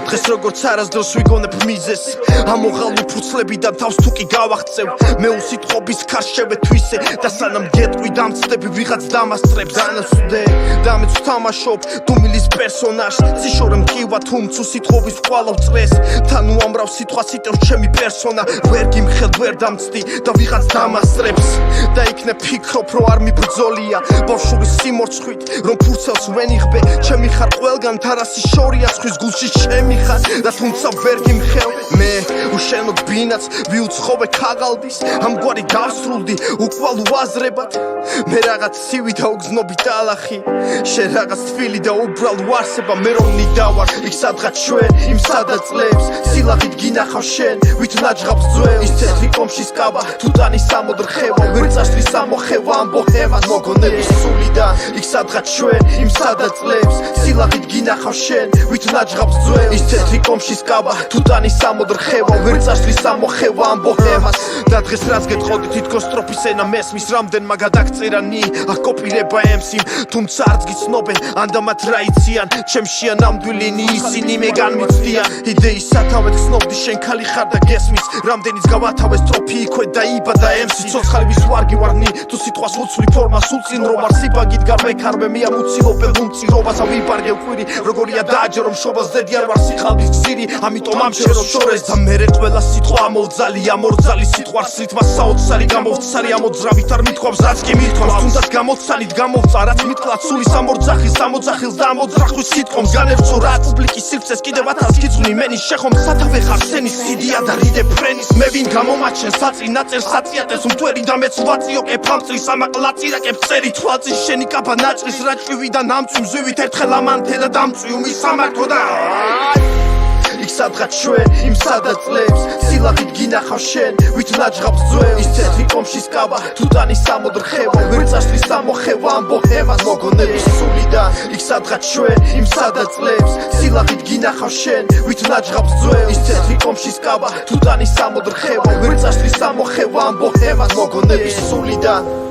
დღეს როგორც არასდროს ვიგონებ მიზეს ამოღალვი ფურცლებიდან თავს თუ კი გავახცევ მე უსიტყვობის ქარშევე თვისე და სანამ გეტყვი დამწდები ვიღაც დამასწრებს ანასუდე დამეც ვთამაშობ დუმილის პერსონაჟს ციშორე მკივა თუმც უსიტყვობის ვყვალავ წრეს თან უამრავ სიტყვას იტევს ჩემი პერსონა ვერ გიმხელ ვერ დამწდი და ვიღაც დამასწრებს და იქნებ ფიქრობ რომ არ მიბრძოლია ბავშვური სიმორცხვით რომ ფურცელს ვერ იღბე ჩემი ხარ ყველგან თარასი შორია სხვის გულში ჩემი ხარ და თუმცა ვერ გიმხელ მე უშენოდ ბინაც ვიუცხოვე ქაღალდის ამგვარი გავსრულდი უკვალ უაზრებად მე რაღაც ცივი და უგზნობი ტალახი შენ რაღაც თბილი და უბრალო არსება მე რომ ნიდავარ იქ სადღაც ჩვენ იმ სადაც წლებს სილაღით გინახავ შენ ვით ნაჯღაბს ძველ ის თეთრი კომშის კაბა თუ ტანის სამოდრხევა ვერ წასვლის ამოხევა ამ ბოჰემას მოგონების სულიდან იქ სადღაც ჩვენ იმ სადაც წლებს სილაღით გინახავ შენ ვით ნაჯღაბს ძველ ის თეთრი კომშის კაბა თუ ტანის სამოდრხევა ვერ წასვლის ამოხევა ამ ბოჰემას და დღეს რაც გეტყოდი თითქოს სტროფის ენა მესმის რამდენმა გადაგწერა ნი აკოპირება MC-მ თუმცა არც გიცნობენ ანდამათ რა იციან ჩემშია ნამდვილი ნი ისინი მე განმიცდიან იდეის სათავედ ცნობდი შენ ქალი ხარ და გესმის რამდენიც გავათავეს სტროფი იქვე დაიბადა MC ცოცხალი ვის ვარგი ვარნი თუ სიტყვას უცვლი ფორმა სულ წინ რომ არ სიბაგით გამეკარბე მე ამუცილობელ უმწირობას ავიბარგე ვყვირი როგორია დააჯერო მშობას ზედი არ ვარ სიხალვის გზირი ამიტომ ამ შერო შორეს და მერე ყველა სიტყვა ამოძალი ამორძალი სიტყვას რითმა საოცარი გამოვცარი ამოძრავით არ მithქვავს რაც კი მithქვავს თუნდაც გამოცანით გამოვცა რაც მithქლა სულის ამოძახის ამოძახილს და ამოძრახვის სიტყვებს განევწო რა პუბლიკის სივრცეს კიდევ ათას გიძვნი მენის შეხომ სათავე ხარ სენის სიდია და რიდე ფრენის მე ვინ გამომაჩენ საწინ ნაწერს საწიატეს მტვერი და მეც ვაწიოკე ფამწრის ამაყლაწირაკებს წერი თვალწის შენი კაბა ნაჭრის რაჭვივი და ნამწვი მზივით ერთხელ ამანთე და დამწვი უმის სამართო და იქ სადღაც ჩვენ იმ სადაც წლებს სილაღით გინახავ შენ ვით ნაჯღაბს ძველ ის თეთრი კომშის კაბა თუ ტანის სამოდრხევა ვერ წასვლის ამოხევა ამ ბოჰემას მოგონების სულიდან იქ სადღაც ჩვენ იმ სადაც წლებს სილაღით გინახავ შენ ვით ნაჯღაბს ძველ ის თეთრი კომშის კაბა თუ ტანის სამოდრხევა ვერ წასვლის ამოხევა ამ ბოჰემას მოგონების სულიდან